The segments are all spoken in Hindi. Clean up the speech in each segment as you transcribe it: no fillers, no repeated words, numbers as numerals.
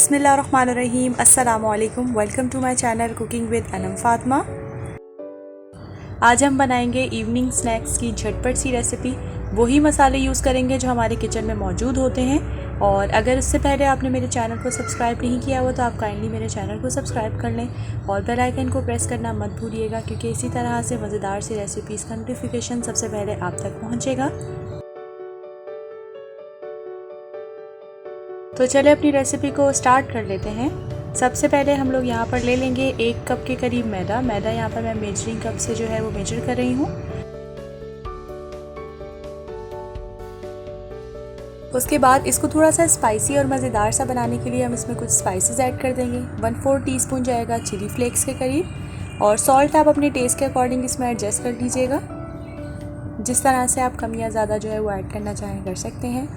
बिस्मिल्लाहिर्रहमानिर्रहीम, अस्सलामु अलैकुम। Welcome to my channel cooking with Anam Fatima. आज हम बनाएंगे इवनिंग स्नैक्स की झटपट सी रेसिपी। वही मसाले यूज़ करेंगे जो हमारे किचन में मौजूद होते हैं। और अगर इससे पहले आपने मेरे चैनल को सब्सक्राइब नहीं किया हुआ तो आप काइंडली मेरे चैनल को सब्सक्राइब कर लें और बेल आइकन को प्रेस करना मत भूलिएगा, क्योंकि इसी तरह से मज़ेदार सी रेसिपीज़ का नोटिफिकेशन सबसे पहले आप तक पहुँचेगा। तो चले अपनी रेसिपी को स्टार्ट कर लेते हैं। सबसे पहले हम लोग यहाँ पर ले लेंगे 1 कप के करीब मैदा यहाँ पर मैं मेजरिंग कप से जो है वो मेजर कर रही हूँ। उसके बाद इसको थोड़ा सा स्पाइसी और मज़ेदार सा बनाने के लिए हम इसमें कुछ स्पाइसेस ऐड कर देंगे। 1/4 टीस्पून जाएगा चिली फ्लेक्स के करीब, और सॉल्ट आप अपने टेस्ट के अकॉर्डिंग इसमें एडजस्ट कर लीजिएगा। जिस तरह से आप कम या ज़्यादा जो है वो ऐड करना चाहें कर सकते हैं।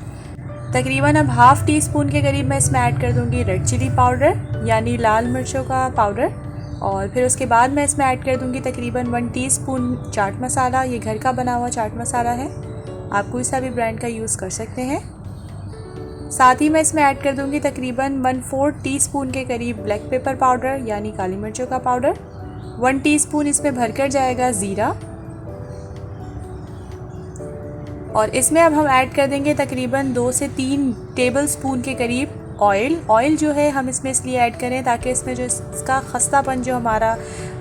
तकरीबन अब 1/2 टीस्पून के करीब मैं इसमें ऐड कर दूंगी रेड चिली पाउडर यानी लाल मिर्चों का पाउडर। और फिर उसके बाद मैं इसमें ऐड कर दूंगी तकरीबन 1 टीस्पून चाट मसाला। ये घर का बना हुआ चाट मसाला है, आप कोई सा भी ब्रांड का यूज़ कर सकते हैं। साथ ही मैं इसमें ऐड कर दूंगी तकरीबन 1/4 टीस्पून के करीब ब्लैक पेपर पाउडर यानी काली मिर्चों का पाउडर। 1 टीस्पून इसमें भरकर जाएगा ज़ीरा, और इसमें अब हम ऐड कर देंगे तकरीबन 2 से 3 टेबल स्पून के करीब ऑयल जो है हम इसमें इसलिए ऐड करें ताकि इसमें जो इसका खस्तापन जो हमारा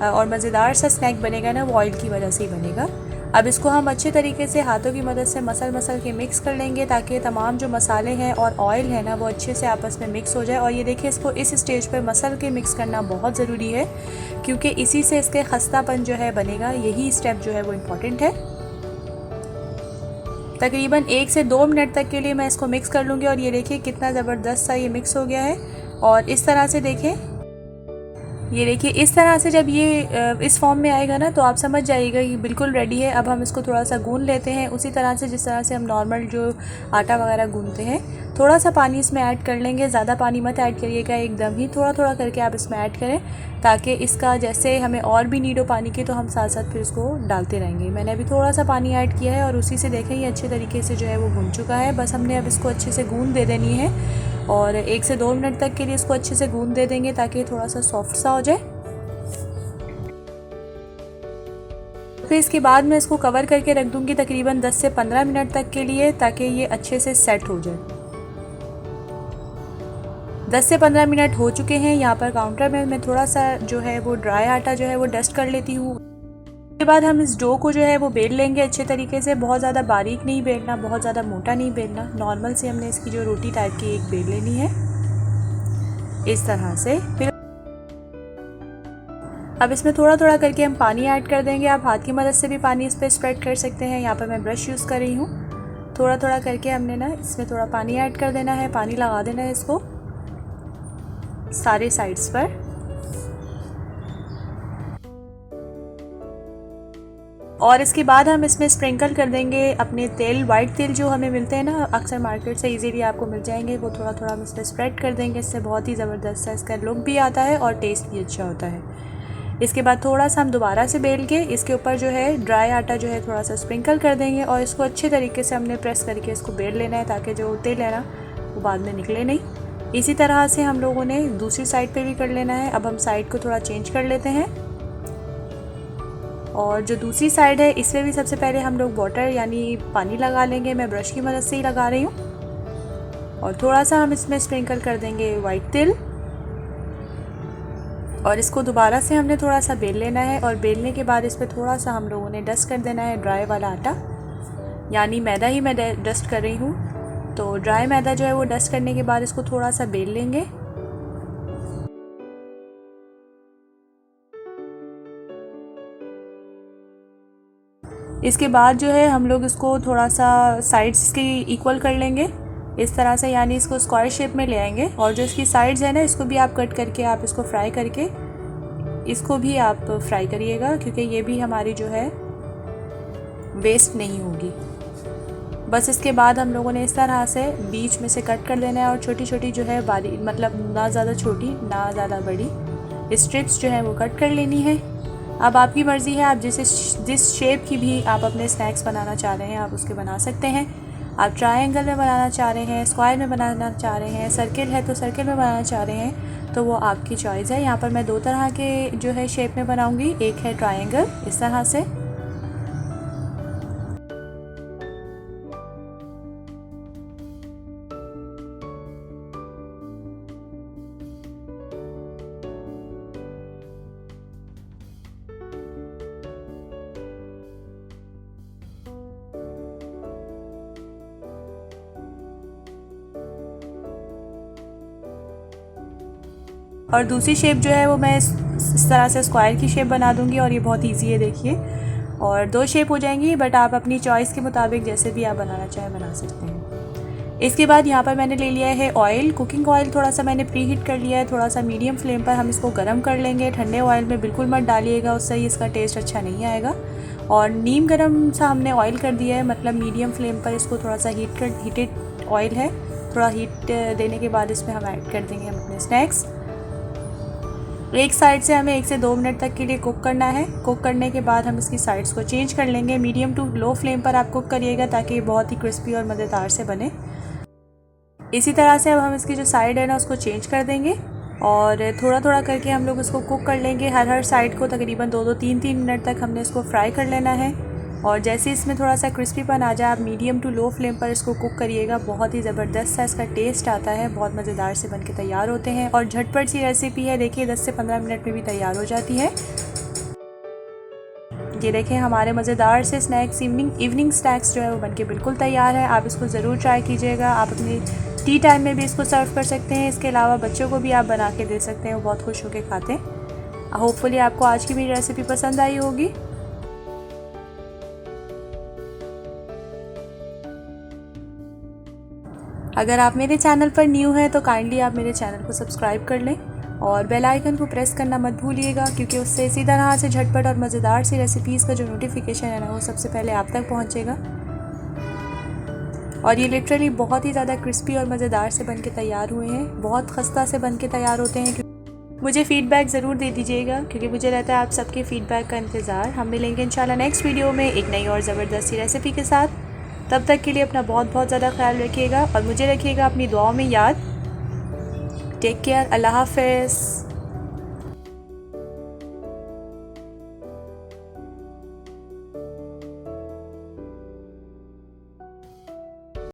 और मज़ेदार सा स्नैक बनेगा ना, वो ऑयल की वजह से ही बनेगा। अब इसको हम अच्छे तरीके से हाथों की मदद से मसल के मिक्स कर लेंगे ताकि तमाम जो मसाले हैं और ऑयल है ना वो अच्छे से आपस में मिक्स हो जाए। और ये देखिए, इसको इस स्टेज पर मसल के मिक्स करना बहुत ज़रूरी है, क्योंकि इसी से इसके खस्तापन जो है बनेगा। यही स्टेप जो है वो इम्पॉर्टेंट है। तकरीबन 1 से 2 मिनट तक के लिए मैं इसको मिक्स कर लूँगी। और ये देखिए कितना ज़बरदस्त सा ये मिक्स हो गया है। और इस तरह से देखें, ये देखिए इस तरह से जब ये इस फॉर्म में आएगा ना, तो आप समझ जाइएगा कि बिल्कुल रेडी है। अब हम इसको थोड़ा सा गूंद लेते हैं उसी तरह से जिस तरह से हम नॉर्मल जो आटा वगैरह गूंदते हैं। थोड़ा सा पानी इसमें ऐड कर लेंगे, ज़्यादा पानी मत ऐड करिएगा, एकदम ही थोड़ा थोड़ा करके आप इसमें ऐड करें, ताकि इसका जैसे हमें और भी नीड हो पानी की तो हम साथ साथ फिर इसको डालते रहेंगे। मैंने अभी थोड़ा सा पानी ऐड किया है और उसी से देखें ये अच्छे तरीके से जो है वो गूंद चुका है। बस हमने अब इसको अच्छे से गूंद दे देनी है और 1 से 2 मिनट तक के लिए इसको अच्छे से गूंद दे देंगे ताकि थोड़ा सा सॉफ्ट सा हो जाए। फिर इसके बाद मैं इसको कवर करके रख दूंगी तकरीबन 10 से 15 मिनट तक के लिए, ताकि ये अच्छे से सेट हो जाए। 10 से 15 मिनट हो चुके हैं। यहाँ पर काउंटर में मैं थोड़ा सा जो है वो ड्राई आटा जो है वो डस्ट कर लेती हूँ। उसके बाद हम इस डो को जो है वो बेल लेंगे अच्छे तरीके से। बहुत ज़्यादा बारीक नहीं बेलना, बहुत ज़्यादा मोटा नहीं बेलना, नॉर्मल से हमने इसकी जो रोटी टाइप की एक बेल लेनी है इस तरह से। फिर अब इसमें थोड़ा थोड़ा करके हम पानी ऐड कर देंगे। आप हाथ की मदद से भी पानी इस पर स्प्रेड कर सकते हैं। यहाँ पर मैं ब्रश यूज़ कर रही हूँ। थोड़ा थोड़ा करके हमने ना इसमें थोड़ा पानी ऐड कर देना है, पानी लगा देना है इसको सारे साइड्स पर। और इसके बाद हम इसमें स्प्रिंकल कर देंगे अपने तेल, वाइट तेल जो हमें मिलते हैं ना अक्सर मार्केट से इजीली आपको मिल जाएंगे, वो थोड़ा थोड़ा हम इस पर स्प्रेड कर देंगे। इससे बहुत ही ज़बरदस्त सा इसका लुक भी आता है और टेस्ट भी अच्छा होता है। इसके बाद थोड़ा सा हम दोबारा से बेल के इसके ऊपर जो है ड्राई आटा जो है थोड़ा सा स्प्रिंकल कर देंगे और इसको अच्छे तरीके से हमने प्रेस करके इसको बेल लेना है, ताकि जो तेल है ना वो बाद में निकले नहीं। इसी तरह से हम लोगों ने दूसरी साइड पे भी कर लेना है। अब हम साइड को थोड़ा चेंज कर लेते हैं, और जो दूसरी साइड है इसमें भी सबसे पहले हम लोग वाटर यानी पानी लगा लेंगे। मैं ब्रश की मदद से ही लगा रही हूँ। और थोड़ा सा हम इसमें स्प्रिंकल कर देंगे वाइट तेल, और इसको दोबारा से हमने थोड़ा सा बेल लेना है। और बेलने के बाद इस पर थोड़ा सा हम लोगों ने डस्ट कर देना है ड्राई वाला आटा, यानी मैदा ही मैं डस्ट कर रही हूँ। तो ड्राई मैदा जो है वो डस्ट करने के बाद इसको थोड़ा सा बेल लेंगे। इसके बाद जो है हम लोग इसको थोड़ा सा साइड्स के इक्वल कर लेंगे इस तरह से, यानी इसको स्क्वायर शेप में ले आएंगे। और जो इसकी साइड्स है ना इसको भी आप कट करके आप इसको फ्राई करके इसको भी आप फ्राई करिएगा, क्योंकि ये भी हमारी जो है वेस्ट नहीं होगी। बस इसके बाद हम लोगों ने इस तरह से बीच में से कट कर लेना है और छोटी छोटी जो है बारीक, मतलब ना ज़्यादा छोटी ना ज़्यादा बड़ी स्ट्रिप्स जो है वो कट कर लेनी है। अब आपकी मर्ज़ी है, आप जिस शेप की भी आप अपने स्नैक्स बनाना चाह रहे हैं आप उसके बना सकते हैं। आप ट्रायंगल में बनाना चाह रहे हैं, स्क्वायर में बनाना चाह रहे हैं, सर्किल है तो सर्किल में बनाना चाह रहे हैं, तो वो आपकी चॉइस है। यहाँ पर मैं 2 तरह के जो है शेप में बनाऊँगी। एक है ट्रायंगल इस तरह से, और दूसरी शेप जो है वो मैं इस तरह से स्क्वायर की शेप बना दूंगी और ये बहुत इजी है देखिए। और 2 शेप हो जाएंगी, बट आप अपनी चॉइस के मुताबिक जैसे भी आप बनाना चाहें बना सकते हैं। इसके बाद यहाँ पर मैंने ले लिया है ऑयल, कुकिंग ऑयल थोड़ा सा मैंने प्री हीट कर लिया है। थोड़ा सा मीडियम फ्लेम पर हम इसको गर्म कर लेंगे। ठंडे ऑयल में बिल्कुल मत डालिएगा, उससे ही इसका टेस्ट अच्छा नहीं आएगा। और नीम गर्म सा हमने ऑयल कर दिया है, मतलब मीडियम फ्लेम पर इसको थोड़ा सा हीटेड ऑयल है। थोड़ा हीट देने के बाद इसमें हम ऐड कर देंगे हम अपने स्नैक्स। एक साइड से हमें 1 से 2 मिनट तक के लिए कुक करना है। कुक करने के बाद हम इसकी साइड्स को चेंज कर लेंगे। मीडियम टू लो फ्लेम पर आप कुक करिएगा ताकि ये बहुत ही क्रिस्पी और मज़ेदार से बने। इसी तरह से अब हम इसकी जो साइड है ना उसको चेंज कर देंगे और थोड़ा थोड़ा करके हम लोग इसको कुक कर लेंगे। हर साइड को तकरीबन 2-2, 3-3 मिनट तक हमने इसको फ्राई कर लेना है। और जैसे इसमें थोड़ा सा क्रिस्पीपन आ जाए, आप मीडियम टू लो फ्लेम पर इसको कुक करिएगा। बहुत ही ज़बरदस्त सा इसका टेस्ट आता है, बहुत मज़ेदार से बनके तैयार होते हैं और झटपट सी रेसिपी है। देखिए 10 से 15 मिनट में भी तैयार हो जाती है। ये देखें हमारे मज़ेदार से स्नैक्स, इवनिंग स्नैक्स जो है वो बनके बिल्कुल तैयार है। आप इसको ज़रूर ट्राई कीजिएगा। आप अपनी टी टाइम में भी इसको सर्व कर सकते हैं। इसके अलावा बच्चों को भी आप बना के दे सकते हैं, वो बहुत खुश होकर खाते हैं। होपफुली आपको आज की मेरी रेसिपी पसंद आई होगी। अगर आप मेरे चैनल पर न्यू हैं तो काइंडली आप मेरे चैनल को सब्सक्राइब कर लें और बेल आइकन को प्रेस करना मत भूलिएगा, क्योंकि उससे इसी तरह से झटपट और मज़ेदार सी रेसिपीज़ का जो नोटिफिकेशन है ना वो सबसे पहले आप तक पहुंचेगा। और ये लिटरली बहुत ही ज़्यादा क्रिस्पी और मज़ेदार से बनके तैयार हुए हैं, बहुत खस्ता से बनके तैयार होते हैं। मुझे फ़ीडबैक ज़रूर दे दीजिएगा, क्योंकि मुझे रहता है आप सबके फ़ीडबैक का इंतज़ार। हम मिलेंगे इंशाल्लाह नेक्स्ट वीडियो में एक नई और ज़बरदस्त सी रेसिपी के साथ। तब तक के लिए अपना बहुत बहुत ज़्यादा ख्याल रखिएगा और मुझे रखिएगा अपनी दुआओं में याद। टेक केयर, अल्लाह हाफ़िज़।